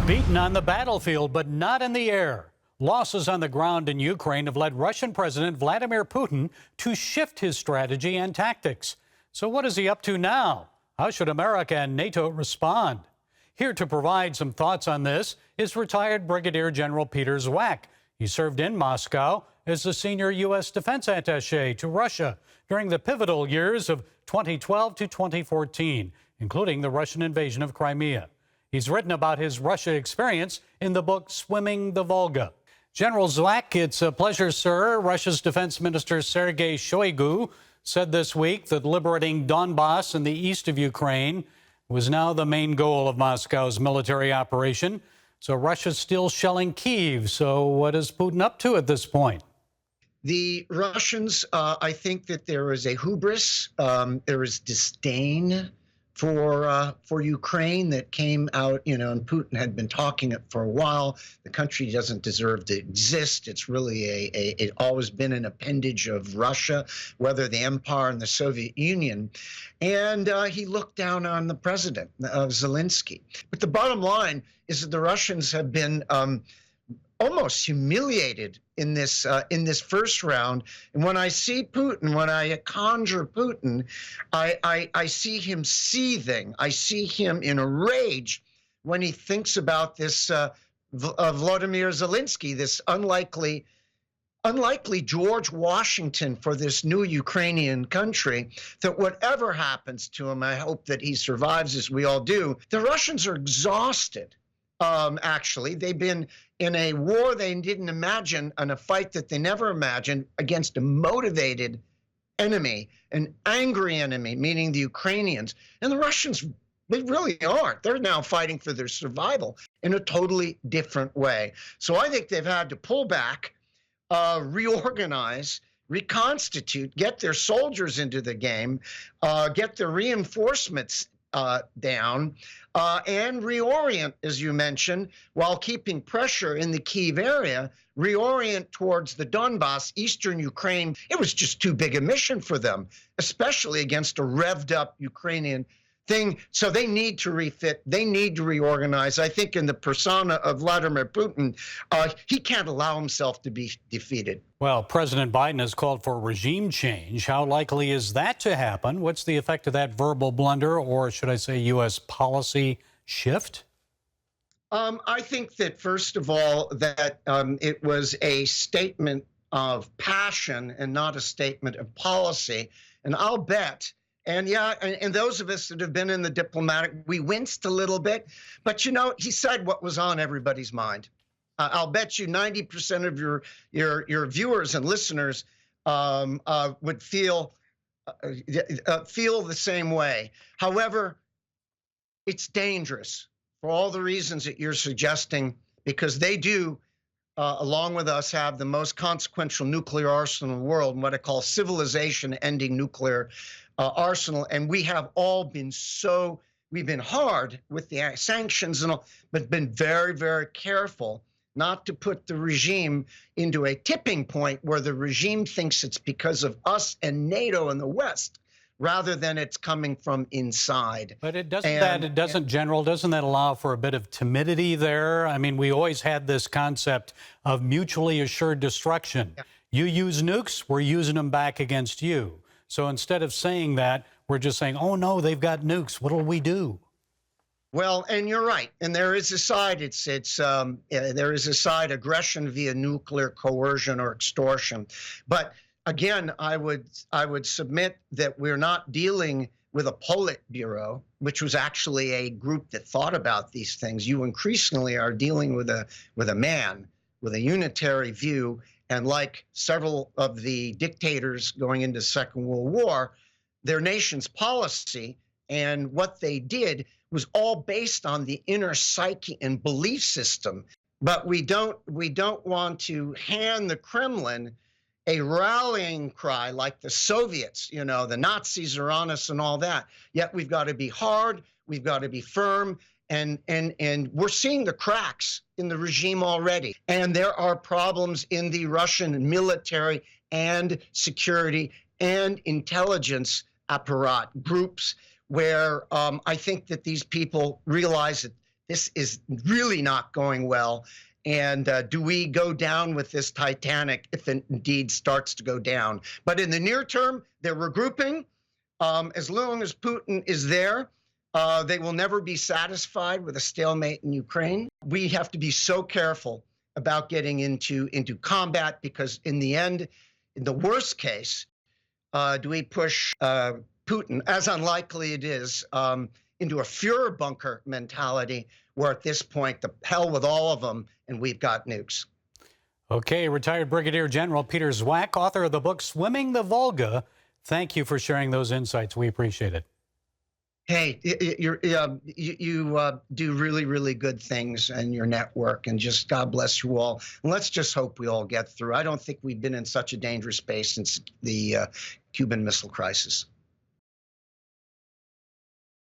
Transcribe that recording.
Beaten on the battlefield, but not in the air. Losses on the ground in Ukraine have led Russian President Vladimir Putin to shift his strategy and tactics. So what is he up to now? How should America and NATO respond? Here to provide some thoughts on this is retired Brigadier General Peter Zwack. He served in Moscow as the senior U.S. defense attaché to Russia during the pivotal years of 2012 to 2014, including the Russian invasion of Crimea. He's written about his Russia experience in the book Swimming the Volga. General Zwack, it's a pleasure, sir. Russia's Defense Minister Sergei Shoigu said this week that liberating Donbass in the east of Ukraine was now the main goal of Moscow's military operation. So Russia's still shelling Kyiv. So what is Putin up to at this point? The Russians, I think that there is a hubris, there is disdain for Ukraine that came out, and Putin had been talking it for a while. The country doesn't deserve to exist. It's really it's always been an appendage of Russia, whether the empire and the Soviet Union. And he looked down on the president, Zelensky. But the bottom line is that the Russians have been almost humiliated in this first round. And when I see Putin, when I conjure Putin, I see him seething. I see him in a rage when he thinks about this Vladimir Zelensky, this unlikely George Washington for this new Ukrainian country, that whatever happens to him, I hope that he survives, as we all do. The Russians are exhausted. Actually, they've been in a war they didn't imagine, and a fight that they never imagined against a motivated enemy, an angry enemy, meaning the Ukrainians. And the Russians, they really aren't. They're now fighting for their survival in a totally different way. So I think they've had to pull back, reorganize, reconstitute, get their soldiers into the game, get their reinforcements down, and reorient, as you mentioned, while keeping pressure in the Kyiv area, reorient towards the Donbass, eastern Ukraine. It was just too big a mission for them, especially against a revved up Ukrainian thing. So they need to refit, they need to reorganize. I think in the persona of Vladimir Putin, he can't allow himself to be defeated. Well, President Biden has called for regime change. How likely is that to happen? What's the effect of that verbal blunder, or should I say U.S. policy shift? I think that, first of all, that it was a statement of passion and not a statement of policy. And I'll bet, and those of us that have been in the diplomatic, we winced a little bit. But, he said what was on everybody's mind. I'll bet you 90% of your viewers and listeners would feel the same way. However, it's dangerous for all the reasons that you're suggesting, because they do, along with us, have the most consequential nuclear arsenal in the world, and what I call civilization-ending nuclear arsenal. And we have all been we've been hard with the sanctions and all, but been very, very careful not to put the regime into a tipping point where the regime thinks it's because of us and NATO and the West, rather than it's coming from inside. But General, doesn't that allow for a bit of timidity there? I mean, we always had this concept of mutually assured destruction. Yeah. You use nukes, we're using them back against you. So instead of saying that, we're just saying, oh no, they've got nukes, what'll we do? Well, and you're right. And there is a side, there is a side, aggression via nuclear coercion or extortion. But again, I would submit that we're not dealing with a Politburo, which was actually a group that thought about these things. You increasingly are dealing with a man with a unitary view. And like several of the dictators going into the Second World War, their nation's policy and what they did was all based on the inner psyche and belief system. But we don't want to hand the Kremlin a rallying cry like the Soviets, the Nazis are on us and all that. Yet we've got to be hard, we've got to be firm, and we're seeing the cracks in the regime already. And there are problems in the Russian military and security and intelligence apparat groups where I think that these people realize that this is really not going well. And do we go down with this Titanic if it indeed starts to go down? But in the near term, they're regrouping. As long as Putin is there, they will never be satisfied with a stalemate in Ukraine. We have to be so careful about getting into combat, because in the end, in the worst case, do we push Putin, as unlikely it is, into a Führer bunker mentality, where at this point, the hell with all of them, and we've got nukes. Okay, retired Brigadier General Peter Zwack, author of the book Swimming the Volga. Thank you for sharing those insights. We appreciate it. Hey, you do really, really good things in your network, and just God bless you all. And let's just hope we all get through. I don't think we've been in such a dangerous space since the Cuban Missile Crisis.